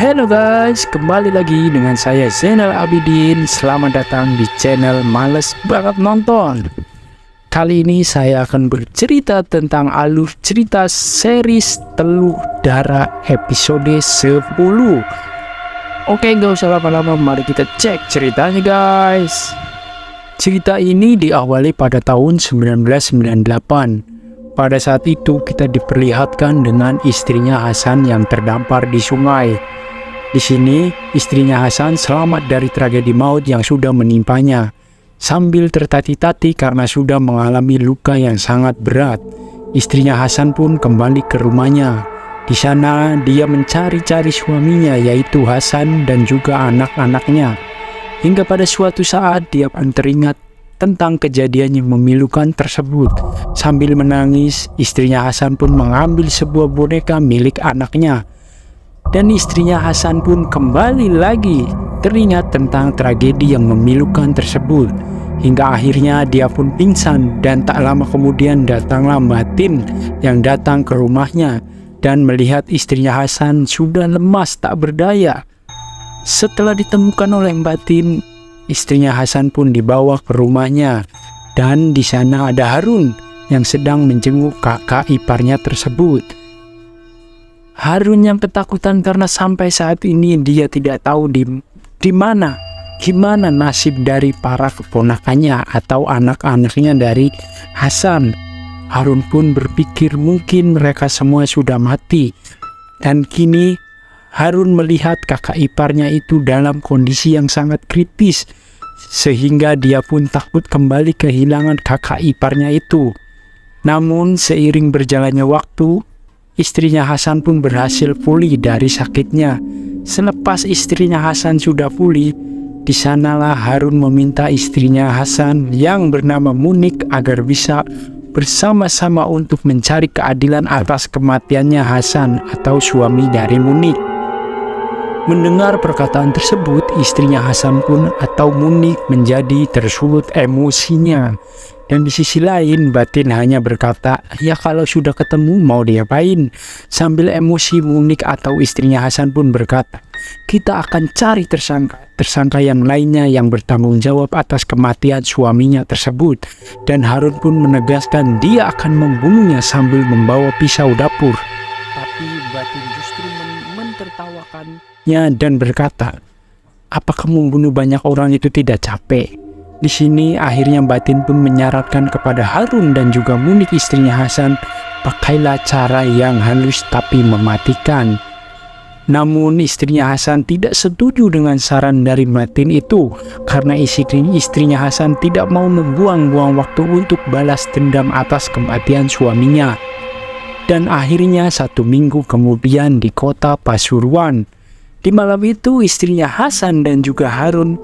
Halo guys, kembali lagi dengan saya Zainal Abidin. Selamat datang di channel Males Banget Nonton. Kali ini saya akan bercerita tentang alur cerita series Teluh Darah episode 10. Oke, gak usah lama-lama, mari kita cek ceritanya guys. Cerita ini diawali pada tahun 1998. Pada saat itu kita diperlihatkan dengan istrinya Hasan yang terdampar di sungai. Di sini istrinya Hasan selamat dari tragedi maut yang sudah menimpanya. Sambil tertati-tati karena sudah mengalami luka yang sangat berat, istrinya Hasan pun kembali ke rumahnya. Di sana dia mencari-cari suaminya yaitu Hasan dan juga anak-anaknya. Hingga pada suatu saat dia pun teringat tentang kejadian yang memilukan tersebut. Sambil menangis, istrinya Hasan pun mengambil sebuah boneka milik anaknya. Dan istrinya Hasan pun kembali lagi teringat tentang tragedi yang memilukan tersebut. Hingga akhirnya dia pun pingsan, dan tak lama kemudian datanglah Mbak Tin yang datang ke rumahnya dan melihat istrinya Hasan sudah lemas tak berdaya. Setelah ditemukan oleh Mbak Tin, istrinya Hasan pun dibawa ke rumahnya, dan di sana ada Harun yang sedang menjenguk kakak iparnya tersebut. Harun yang ketakutan karena sampai saat ini dia tidak tahu gimana nasib dari para keponakannya atau anak-anaknya dari Hasan. Harun pun berpikir mungkin mereka semua sudah mati, dan kini Harun melihat kakak iparnya itu dalam kondisi yang sangat kritis, sehingga dia pun takut kembali kehilangan kakak iparnya itu. Namun seiring berjalannya waktu, istrinya Hasan pun berhasil pulih dari sakitnya. Selepas istrinya Hasan sudah pulih, di sanalah Harun meminta istrinya Hasan yang bernama Munik agar bisa bersama-sama untuk mencari keadilan atas kematiannya Hasan atau suami dari Munik. Mendengar perkataan tersebut, istrinya Hasan pun atau Munik menjadi tersulut emosinya. Dan di sisi lain, batin hanya berkata, ya kalau sudah ketemu mau diapain? Sambil emosi, Munik atau istrinya Hasan pun berkata, kita akan cari tersangka yang lainnya yang bertanggung jawab atas kematian suaminya tersebut. Dan Harun pun menegaskan dia akan membunuhnya sambil membawa pisau dapur. Tapi batin justru mentertawakannya dan berkata, apa kamu membunuh banyak orang itu tidak capek? Di sini akhirnya batin pun menyarankan kepada Harun dan juga Munik istrinya Hasan, pakailah cara yang halus tapi mematikan. Namun istrinya Hasan tidak setuju dengan saran dari batin itu, karena istrinya Hasan tidak mau membuang-buang waktu untuk balas dendam atas kematian suaminya. Dan akhirnya 1 minggu kemudian di kota Pasuruan, di malam itu istrinya Hasan dan juga Harun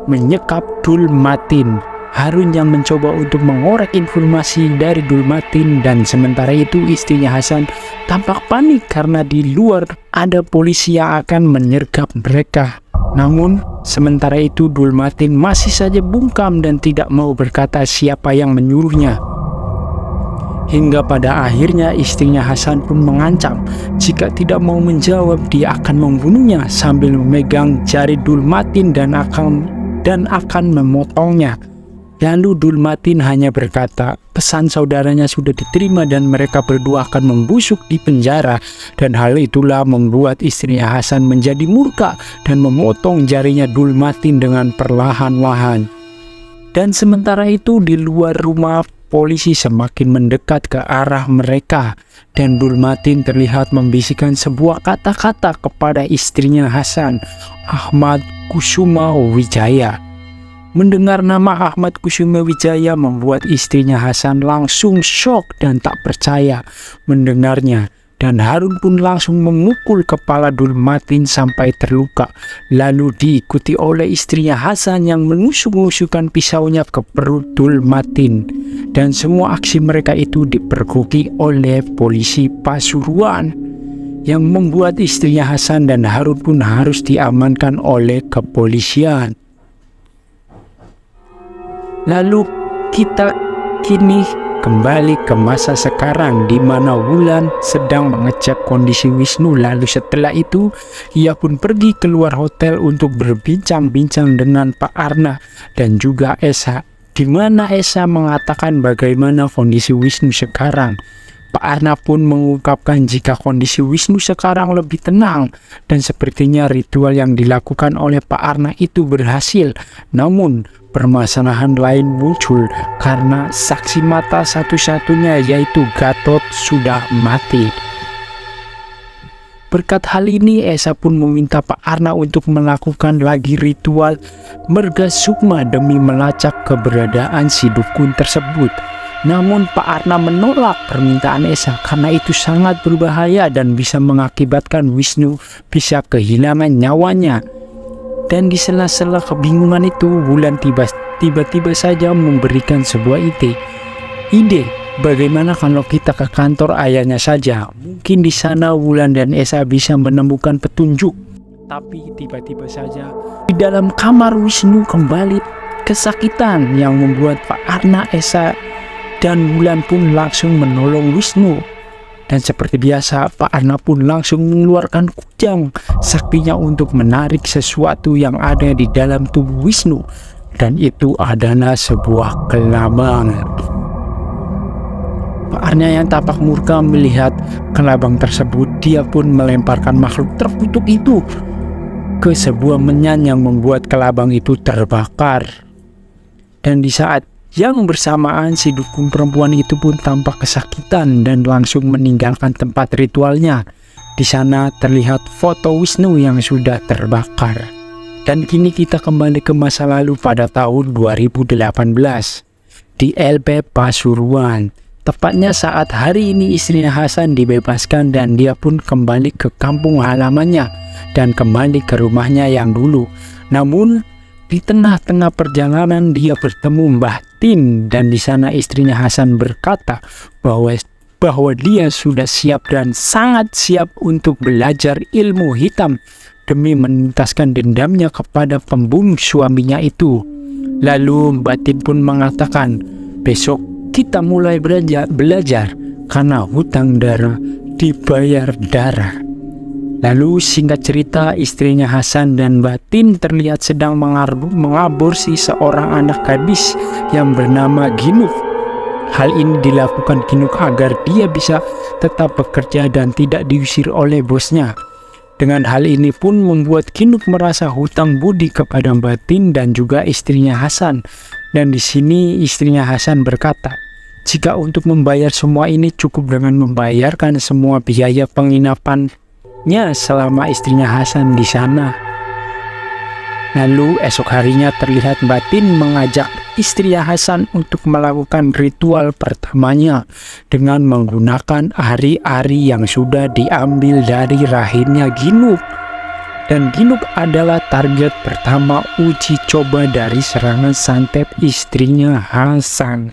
menyekap Dul Matin. Harun yang mencoba untuk mengorek informasi dari Dul Matin, dan sementara itu istrinya Hasan tampak panik karena di luar ada polisi yang akan menyergap mereka. Namun sementara itu Dul Matin masih saja bungkam dan tidak mau berkata siapa yang menyuruhnya. Hingga pada akhirnya istrinya Hasan pun mengancam jika tidak mau menjawab dia akan membunuhnya sambil memegang jari Dul Matin dan akan memotongnya. Lalu Dul Matin hanya berkata pesan saudaranya sudah diterima dan mereka berdua akan membusuk di penjara, dan hal itulah membuat istrinya Hasan menjadi murka dan memotong jarinya Dul Matin dengan perlahan-lahan. Dan sementara itu di luar rumah, polisi semakin mendekat ke arah mereka, dan Dul Matin terlihat membisikkan sebuah kata-kata kepada istrinya Hasan, Ahmad Kusuma Wijaya. Mendengar nama Ahmad Kusuma Wijaya membuat istrinya Hasan langsung syok dan tak percaya mendengarnya, dan Harun pun langsung memukul kepala Dul Matin sampai terluka, lalu diikuti oleh istrinya Hasan yang menusuk-nusukkan pisaunya ke perut Dul Matin. Dan semua aksi mereka itu dipergoki oleh polisi Pasuruan, yang membuat istrinya Hasan dan Harun pun harus diamankan oleh kepolisian. Lalu kita kini kembali ke masa sekarang di mana Wulan sedang mengecek kondisi Wisnu. Lalu setelah itu ia pun pergi keluar hotel untuk berbincang-bincang dengan Pak Arna dan juga Esa, di mana Esa mengatakan bagaimana kondisi Wisnu sekarang. Pak Arna pun mengungkapkan jika kondisi Wisnu sekarang lebih tenang dan sepertinya ritual yang dilakukan oleh Pak Arna itu berhasil. Namun permasalahan lain muncul karena saksi mata satu-satunya yaitu Gatot sudah mati. Berkat hal ini Esa pun meminta Pak Arna untuk melakukan lagi ritual Merga Sukma demi melacak keberadaan si dukun tersebut. Namun Pak Arna menolak permintaan Esa karena itu sangat berbahaya dan bisa mengakibatkan Wisnu bisa kehilangan nyawanya. Dan di sela-sela kebingungan itu Wulan tiba-tiba saja memberikan sebuah ide. Bagaimana kalau kita ke kantor ayahnya saja? Mungkin di sana Wulan dan Esa bisa menemukan petunjuk. Tapi tiba-tiba saja di dalam kamar Wisnu kembali kesakitan yang membuat Pak Arna, Esa dan Wulan pun langsung menolong Wisnu. Dan seperti biasa Pak Arna pun langsung mengeluarkan kujang saktinya untuk menarik sesuatu yang ada di dalam tubuh Wisnu. Dan itu adalah sebuah kelabang. Pak Arna yang tampak murka melihat kelabang tersebut, dia pun melemparkan makhluk terkutuk itu ke sebuah menyan yang membuat kelabang itu terbakar. Dan di saat yang bersamaan si dukun perempuan itu pun tampak kesakitan dan langsung meninggalkan tempat ritualnya. Di sana terlihat foto Wisnu yang sudah terbakar. Dan kini kita kembali ke masa lalu pada tahun 2018 di LP Pasuruan. Tepatnya saat hari ini istrinya Hasan dibebaskan dan dia pun kembali ke kampung halamannya dan kembali ke rumahnya yang dulu. Namun di tengah-tengah perjalanan dia bertemu Mbah Tin dan di sana istrinya Hasan berkata bahwa dia sudah siap dan sangat siap untuk belajar ilmu hitam demi menuntaskan dendamnya kepada pembunuh suaminya itu. Lalu Mbah Tin pun mengatakan, besok kita mulai belajar karena hutang darah dibayar darah. Lalu singkat cerita istrinya Hasan dan Mbah Tin terlihat sedang mengaborsi seorang anak gadis yang bernama Ginuk. Hal ini dilakukan Ginuk agar dia bisa tetap bekerja dan tidak diusir oleh bosnya. Dengan hal ini pun membuat Ginuk merasa hutang budi kepada Mbah Tin dan juga istrinya Hasan. Dan di sini istrinya Hasan berkata, jika untuk membayar semua ini cukup dengan membayarkan semua biaya penginapan selama istrinya Hasan di sana. Lalu esok harinya terlihat Mbah Tin mengajak istrinya Hasan untuk melakukan ritual pertamanya dengan menggunakan ari-ari yang sudah diambil dari rahimnya Ginuk. Dan Ginuk adalah target pertama uji coba dari serangan santet istrinya Hasan.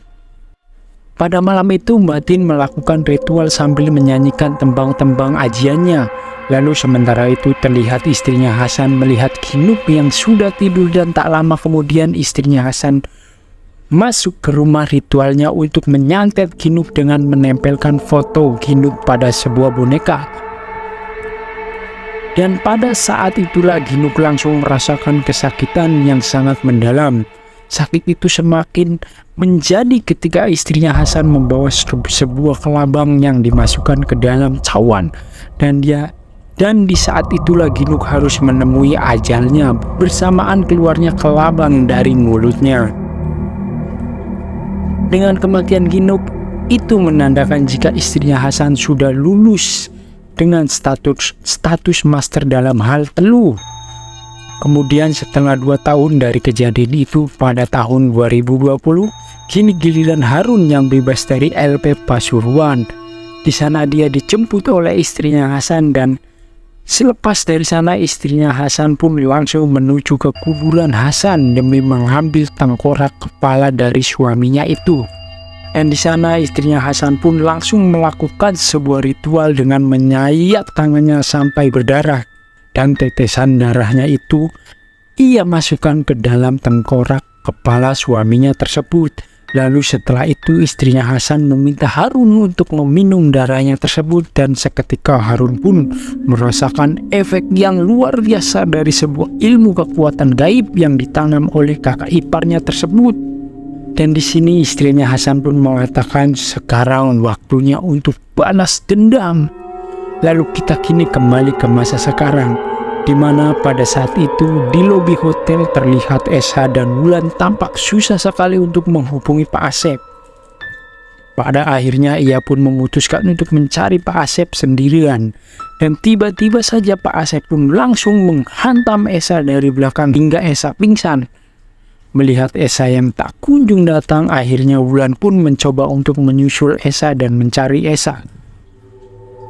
Pada malam itu Mbah Tin melakukan ritual sambil menyanyikan tembang-tembang ajiannya. Lalu sementara itu terlihat istrinya Hasan melihat Ginuk yang sudah tidur dan tak lama kemudian istrinya Hasan masuk ke rumah ritualnya untuk menyantet Ginuk dengan menempelkan foto Ginuk pada sebuah boneka. Dan pada saat itulah Ginuk langsung merasakan kesakitan yang sangat mendalam. Sakit itu semakin menjadi ketika istrinya Hasan membawa sebuah kelabang yang dimasukkan ke dalam cawan. Dan di saat itulah Ginuk harus menemui ajalnya bersamaan keluarnya kelabang dari mulutnya. Dengan kematian Ginuk, itu menandakan jika istrinya Hasan sudah lulus dengan status master dalam hal teluh. Kemudian setelah 2 tahun dari kejadian itu pada tahun 2020, kini giliran Harun yang bebas dari LP Pasuruan. Di sana dia dijemput oleh istrinya Hasan dan selepas dari sana istrinya Hasan pun langsung menuju ke kuburan Hasan demi mengambil tengkorak kepala dari suaminya itu. Dan di sana istrinya Hasan pun langsung melakukan sebuah ritual dengan menyayat tangannya sampai berdarah. Dan tetesan darahnya itu ia masukkan ke dalam tengkorak kepala suaminya tersebut. Lalu setelah itu istrinya Hasan meminta Harun untuk meminum darahnya tersebut, dan seketika Harun pun merasakan efek yang luar biasa dari sebuah ilmu kekuatan gaib yang ditanam oleh kakak iparnya tersebut. Dan di sini istrinya Hasan pun mengatakan sekarang waktunya untuk balas dendam. Lalu kita kini kembali ke masa sekarang, di mana pada saat itu di lobi hotel terlihat Esa dan Wulan tampak susah sekali untuk menghubungi Pak Asep. Pada akhirnya ia pun memutuskan untuk mencari Pak Asep sendirian, dan tiba-tiba saja Pak Asep pun langsung menghantam Esa dari belakang hingga Esa pingsan. Melihat Esa yang tak kunjung datang, akhirnya Wulan pun mencoba untuk menyusul Esa dan mencari Esa.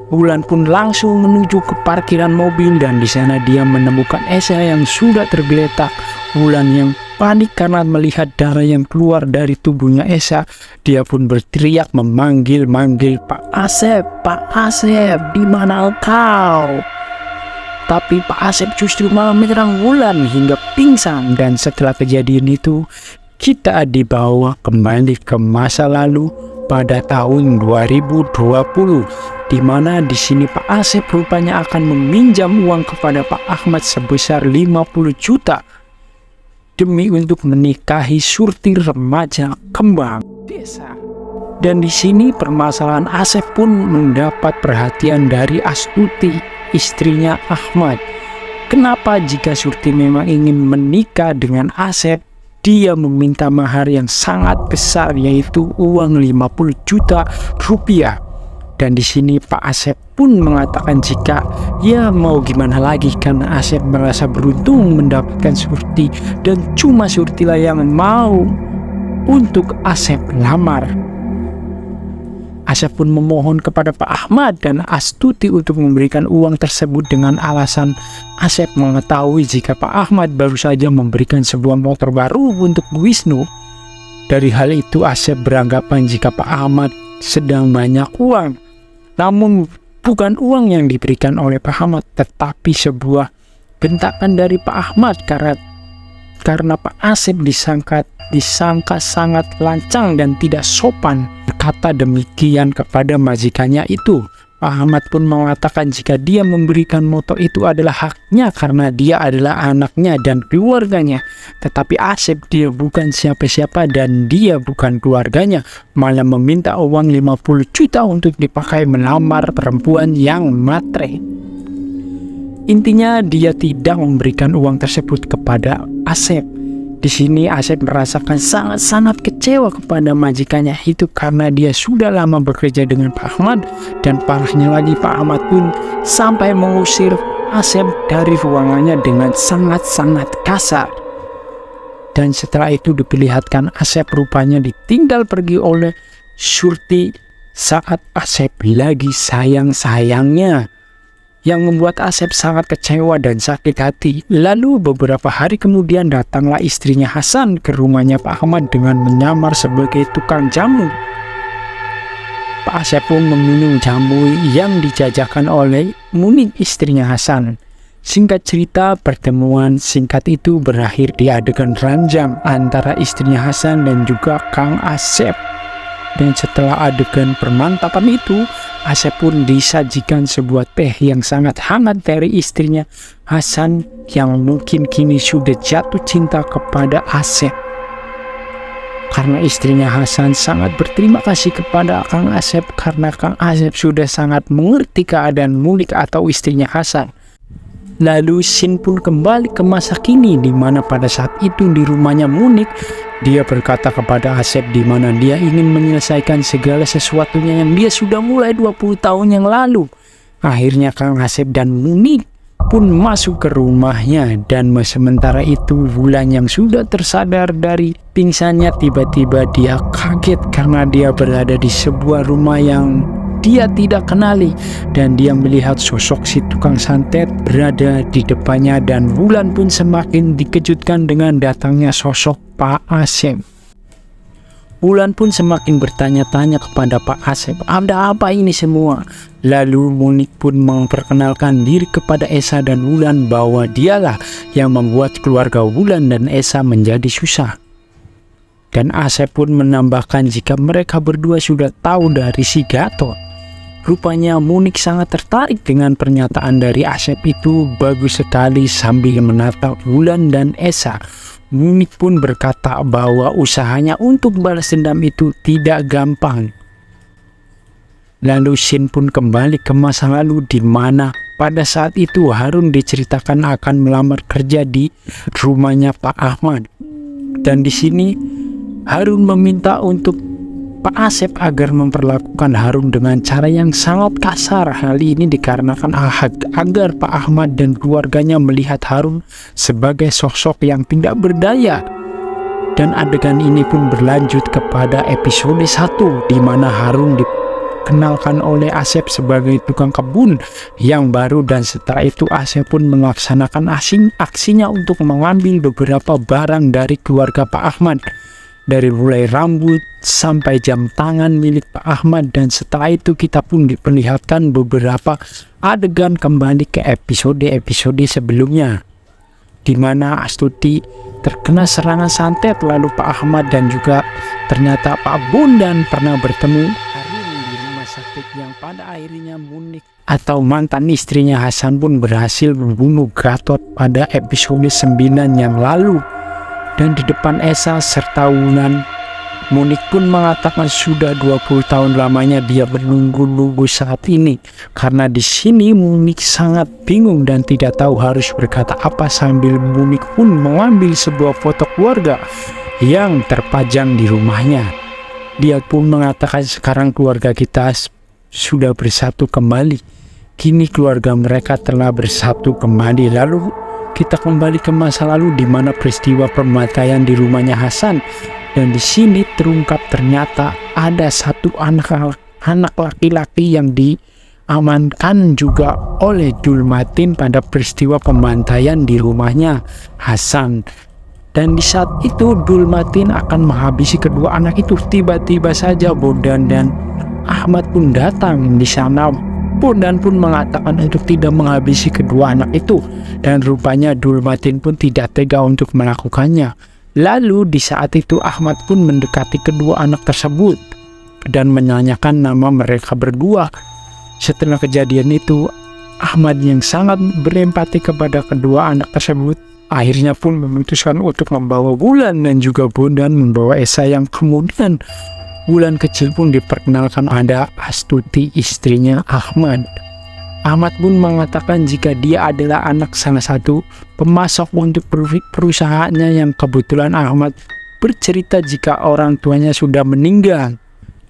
Wulan pun langsung menuju ke parkiran mobil, dan di sana dia menemukan Esa yang sudah tergeletak. Wulan yang panik karena melihat darah yang keluar dari tubuhnya Esa, dia pun berteriak memanggil-manggil, "Pak Asep, Pak Asep, di mana kau?" Tapi Pak Asep justru malah menyerang Wulan hingga pingsan. Dan setelah kejadian itu, kita dibawa kembali ke masa lalu pada tahun 2020, di mana di sini Pak Asep rupanya akan meminjam uang kepada Pak Ahmad sebesar 50 juta demi untuk menikahi Surti remaja kembang desa. Dan di sini permasalahan Asep pun mendapat perhatian dari Astuti, istrinya Ahmad. Kenapa jika Surti memang ingin menikah dengan Asep, dia meminta mahar yang sangat besar, yaitu uang 50 juta rupiah. Dan di sini Pak Asep pun mengatakan jika ya mau gimana lagi, karena Asep merasa beruntung mendapatkan Surti, dan cuma Surtilah yang mau untuk Asep lamar. Asep pun memohon kepada Pak Ahmad dan Astuti untuk memberikan uang tersebut dengan alasan Asep mengetahui jika Pak Ahmad baru saja memberikan sebuah motor baru untuk Wisnu. Dari hal itu Asep beranggapan jika Pak Ahmad sedang banyak uang. Namun bukan uang yang diberikan oleh Pak Ahmad, tetapi sebuah bentakan dari Pak Ahmad karena Pak Asep disangka sangat lancang dan tidak sopan berkata demikian kepada majikannya itu. Pak Ahmad pun mengatakan jika dia memberikan motor itu adalah haknya karena dia adalah anaknya dan keluarganya. Tetapi Asep dia bukan siapa-siapa dan dia bukan keluarganya, malah meminta uang 50 juta untuk dipakai melamar perempuan yang matre. Intinya dia tidak memberikan uang tersebut kepada Asep. Di sini Asep merasakan sangat-sangat kecewa kepada majikannya itu karena dia sudah lama bekerja dengan Pak Ahmad, dan parahnya lagi Pak Ahmad pun sampai mengusir Asep dari ruangannya dengan sangat-sangat kasar. Dan setelah itu diperlihatkan Asep rupanya ditinggal pergi oleh Surti saat Asep lagi sayang-sayangnya, yang membuat Asep sangat kecewa dan sakit hati. Lalu beberapa hari kemudian datanglah istrinya Hasan ke rumahnya Pak Ahmad dengan menyamar sebagai tukang jamu. Pak Asep pun meminum jamu yang dijajakan oleh Munik, istrinya Hasan. Singkat cerita, pertemuan singkat itu berakhir di adegan ranjang antara istrinya Hasan dan juga Kang Asep. Dan setelah adegan permantapan itu, Asep pun disajikan sebuah teh yang sangat hangat dari istrinya Hasan yang mungkin kini sudah jatuh cinta kepada Asep. Karena istrinya Hasan sangat berterima kasih kepada Kang Asep karena Kang Asep sudah sangat mengerti keadaan Mulik atau istrinya Hasan. Lalu scene pun kembali ke masa kini, di mana pada saat itu di rumahnya Munik, dia berkata kepada Asep di mana dia ingin menyelesaikan segala sesuatunya yang dia sudah mulai 20 tahun yang lalu. Akhirnya Kang Asep dan Munik pun masuk ke rumahnya, dan sementara itu Wulan yang sudah tersadar dari pingsannya tiba-tiba dia kaget karena dia berada di sebuah rumah yang dia tidak kenali, dan dia melihat sosok si tukang santet berada di depannya, dan Wulan pun semakin dikejutkan dengan datangnya sosok Pak Asep. Wulan pun semakin bertanya-tanya kepada Pak Asep, ada apa ini semua? Lalu Munik pun memperkenalkan diri kepada Esa dan Wulan bahwa dialah yang membuat keluarga Wulan dan Esa menjadi susah. Dan Asep pun menambahkan jika mereka berdua sudah tahu dari si Gatot. Rupanya Munik sangat tertarik dengan pernyataan dari Asep itu. Bagus sekali. Sambil menatap Wulan dan Esa, Munik pun berkata bahwa usahanya untuk balas dendam itu tidak gampang. Lalu Shin pun kembali ke masa lalu di mana pada saat itu Harun diceritakan akan melamar kerja di rumahnya Pak Ahmad. Dan di sini Harun meminta untuk Pak Asep agar memperlakukan Harun dengan cara yang sangat kasar. Hal ini dikarenakan agar Pak Ahmad dan keluarganya melihat Harun sebagai sosok yang tidak berdaya. Dan adegan ini pun berlanjut kepada episode 1 di mana Harun dikenalkan oleh Asep sebagai tukang kebun yang baru, dan setelah itu Asep pun melaksanakan aksinya untuk mengambil beberapa barang dari keluarga Pak Ahmad, dari mulai rambut sampai jam tangan milik Pak Ahmad. Dan setelah itu kita pun diperlihatkan beberapa adegan kembali ke episode sebelumnya, di mana Astuti terkena serangan santet, lalu Pak Ahmad dan juga ternyata Pak Bondan pernah bertemu Harun di rumah sakit, yang pada akhirnya Munik atau mantan istrinya Hasan pun berhasil membunuh Gatot pada episode 9 yang lalu. Dan di depan Esa serta Wulan, Munik pun mengatakan sudah 20 tahun lamanya dia menunggu-nunggu saat ini. Karena di sini Munik sangat bingung dan tidak tahu harus berkata apa, sambil Munik pun mengambil sebuah foto keluarga yang terpajang di rumahnya. Dia pun mengatakan sekarang keluarga kita sudah bersatu kembali. Kini keluarga mereka telah bersatu kembali. Lalu kita kembali ke masa lalu di mana peristiwa pemakaian di rumahnya Hasan, dan di sini terungkap ternyata ada satu anak laki-laki yang diamankan juga oleh Dulmatin pada peristiwa pembantaian di rumahnya Hasan. Dan di saat itu Dulmatin akan menghabisi kedua anak itu. Tiba-tiba saja Bondan dan Ahmad pun datang di sana. Bondan pun mengatakan untuk tidak menghabisi kedua anak itu, dan rupanya Dulmatin pun tidak tega untuk melakukannya. Lalu di saat itu Ahmad pun mendekati kedua anak tersebut dan menanyakan nama mereka berdua. Setelah kejadian itu Ahmad yang sangat berempati kepada kedua anak tersebut akhirnya pun memutuskan untuk membawa Wulan dan juga Bondan membawa Esa, yang kemudian Wulan kecil pun diperkenalkan ada Astuti, istrinya Ahmad. Ahmad pun mengatakan jika dia adalah anak salah satu pemasok untuk perusahaannya, yang kebetulan Ahmad bercerita jika orang tuanya sudah meninggal,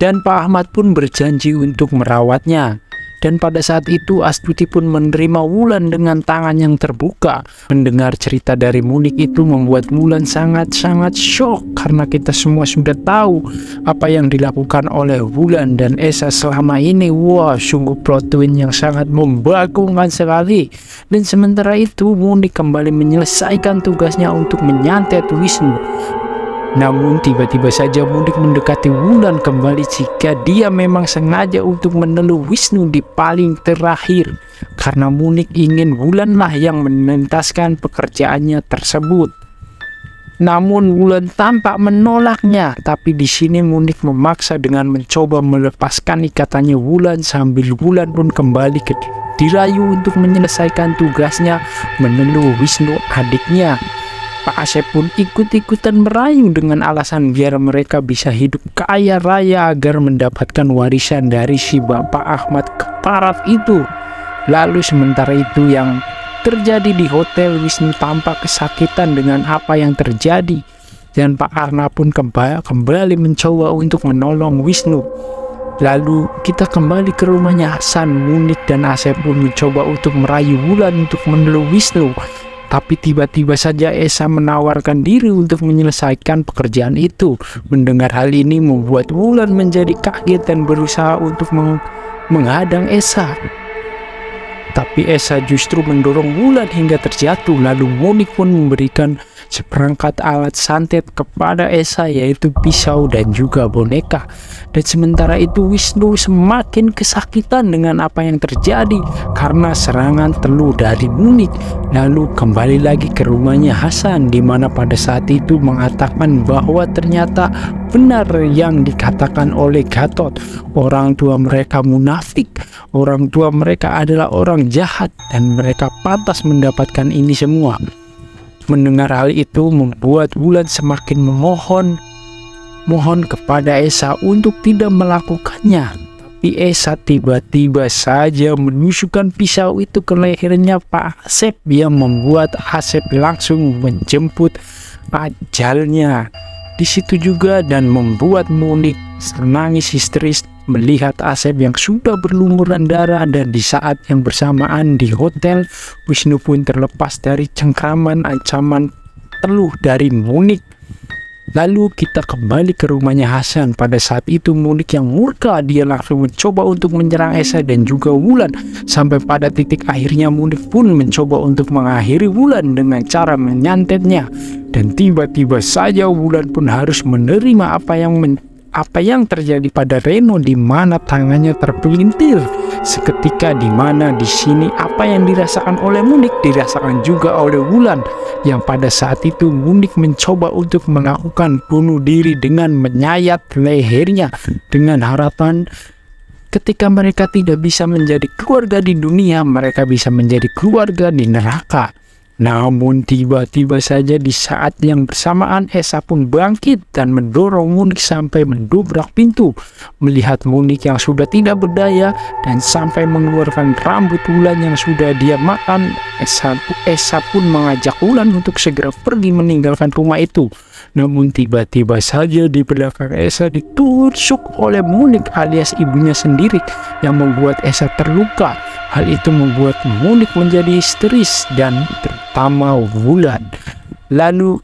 dan Pak Ahmad pun berjanji untuk merawatnya. Dan pada saat itu Astuti pun menerima Wulan dengan tangan yang terbuka. Mendengar cerita dari Munik itu membuat Wulan sangat-sangat shock, karena kita semua sudah tahu apa yang dilakukan oleh Wulan dan Esa selama ini. Wah, sungguh plot twist yang sangat membagongkan sekali. Dan sementara itu Munik kembali menyelesaikan tugasnya untuk menyantet Wisnu. Namun tiba-tiba saja Munik mendekati Wulan kembali jika dia memang sengaja untuk menelur Wisnu di paling terakhir, karena Munik ingin Wulanlah yang menuntaskan pekerjaannya tersebut. Namun Wulan tampak menolaknya, tapi di sini Munik memaksa dengan mencoba melepaskan ikatannya Wulan, sambil Wulan pun kembali dirayu untuk menyelesaikan tugasnya menelur Wisnu adiknya. Pak Asep pun ikut-ikutan merayu dengan alasan biar mereka bisa hidup kaya raya agar mendapatkan warisan dari si Bapak Ahmad keparat itu. Lalu sementara itu yang terjadi di hotel, Wisnu tampak kesakitan dengan apa yang terjadi, dan Pak Arna pun kembali mencoba untuk menolong Wisnu. Lalu kita kembali ke rumahnya Hasan. Munik dan Asep pun mencoba untuk merayu Wulan untuk menelur Wisnu. Tapi tiba-tiba saja Esa menawarkan diri untuk menyelesaikan pekerjaan itu. Mendengar hal ini membuat Wulan menjadi kaget dan berusaha untuk menghadang Esa. Tapi Esa justru mendorong Wulan hingga terjatuh. Lalu Munik pun memberikan seperangkat alat santet kepada Esa, yaitu pisau dan juga boneka. Dan sementara itu Wisnu semakin kesakitan dengan apa yang terjadi karena serangan teluh dari Munik. Lalu kembali lagi ke rumahnya Hasan, di mana pada saat itu mengatakan bahwa ternyata benar yang dikatakan oleh Gatot. Orang tua mereka munafik, orang tua mereka adalah orang jahat, dan mereka pantas mendapatkan ini semua. Mendengar hal itu membuat Wulan semakin memohon kepada Esa untuk tidak melakukannya. Tapi Esa tiba-tiba saja menusukkan pisau itu ke lehernya Pak Asep, yang membuat Asep langsung menjemput ajalnya di situ juga, dan membuat Munik menangis histeris melihat Asep yang sudah berlumuran darah. Dan di saat yang bersamaan di hotel, Wisnu pun terlepas dari cengkraman ancaman teluh dari Munik. Lalu kita kembali ke rumahnya Hasan. Pada saat itu Munik yang murka, dia langsung mencoba untuk menyerang Esa dan juga Wulan. Sampai pada titik akhirnya Munik pun mencoba untuk mengakhiri Wulan dengan cara menyantetnya. Dan tiba-tiba saja Wulan pun harus menerima apa yang terjadi pada Reno, di mana tangannya terpelintir seketika, di mana di sini apa yang dirasakan oleh Munik dirasakan juga oleh Wulan, yang pada saat itu Munik mencoba untuk melakukan bunuh diri dengan menyayat lehernya dengan harapan ketika mereka tidak bisa menjadi keluarga di dunia, mereka bisa menjadi keluarga di neraka. Namun tiba-tiba saja di saat yang bersamaan Esa pun bangkit dan mendorong Munik sampai mendobrak pintu. Melihat Munik yang sudah tidak berdaya dan sampai mengeluarkan rambut Wulan yang sudah dia makan, Esa pun mengajak Wulan untuk segera pergi meninggalkan rumah itu. Namun tiba-tiba saja di belakang Esa ditusuk oleh Munik alias ibunya sendiri, yang membuat Esa terluka. Hal itu membuat Munik menjadi histeris dan terutama Wulan. Lalu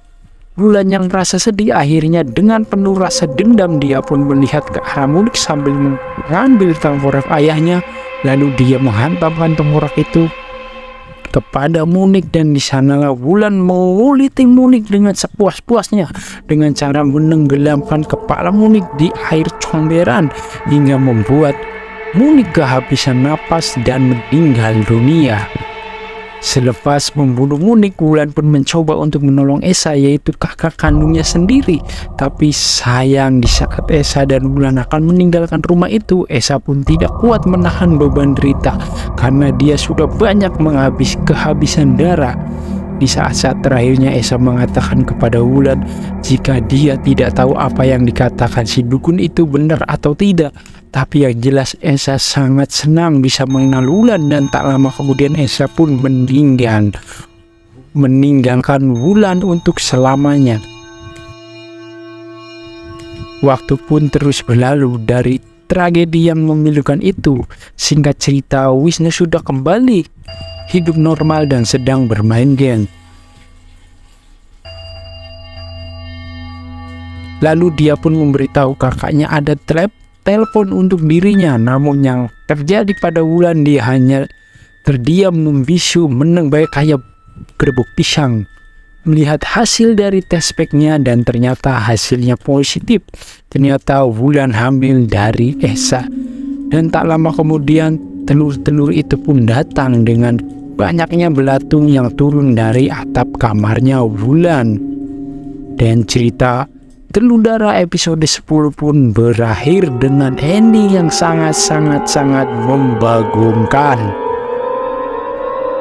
Wulan yang merasa sedih akhirnya dengan penuh rasa dendam dia pun melihat ke arah Munik sambil mengambil tengkorak ayahnya. Lalu dia menghantamkan tengkorak itu kepada Munik, dan di sanalah Wulan menguliti Munik dengan sepuas-puasnya dengan cara menenggelamkan kepala Munik di air comberan hingga membuat Munik kehabisan napas dan meninggal dunia. Selepas membunuh Munik, Wulan pun mencoba untuk menolong Esa, yaitu kakak kandungnya sendiri. Tapi sayang, di saat Esa dan Wulan akan meninggalkan rumah itu, Esa pun tidak kuat menahan beban derita karena dia sudah banyak kehabisan darah. Di saat-saat terakhirnya Esa mengatakan kepada Wulan jika dia tidak tahu apa yang dikatakan si dukun itu benar atau tidak. Tapi yang jelas Esa sangat senang bisa mengenal Wulan, dan tak lama kemudian Esa pun meninggalkan Wulan untuk selamanya. Waktu pun terus berlalu dari tragedi yang memilukan itu. Singkat cerita, Wisnu sudah kembali hidup normal dan sedang bermain game. Lalu dia pun memberitahu kakaknya ada telepon untuk dirinya. Namun yang terjadi pada Wulan, dia hanya terdiam membisu meneng baik kayak gerbuk pisang. Melihat hasil dari tes packnya dan ternyata hasilnya positif. Ternyata Wulan hamil dari Esa. Dan tak lama kemudian telur-telur itu pun datang dengan banyaknya belatung yang turun dari atap kamarnya Wulan. Dan cerita Telur Darah episode 10 pun berakhir dengan ending yang sangat membagongkan.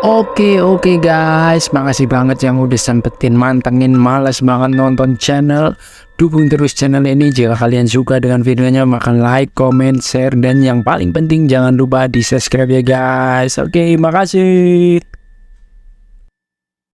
Oke guys, makasih banget yang udah sempetin mantengin Malas Banget Nonton channel. Dukung terus channel ini. Jika kalian suka dengan videonya, maka like, comment, share, dan yang paling penting jangan lupa di subscribe ya guys. Oke, makasih.